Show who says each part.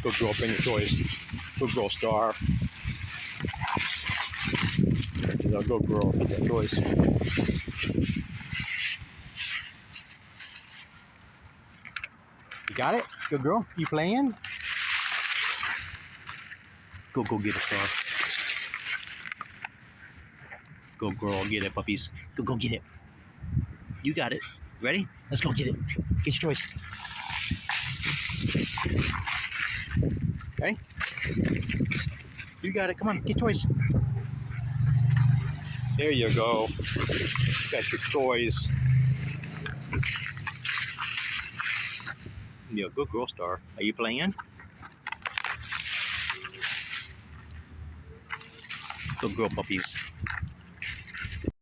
Speaker 1: Good girl, bring your toys. Good girl, Star. She's a good girl, bring your toys. You got it? Good girl. You playing? Go get it, Star. Good girl, get it, puppies. Go get it. You got it. Ready? Let's go get it. Get your toys. Okay? You got it. Come on, get toys. There you go. Got your toys. You're a good girl, Star. Are you playing? Good girl, puppies.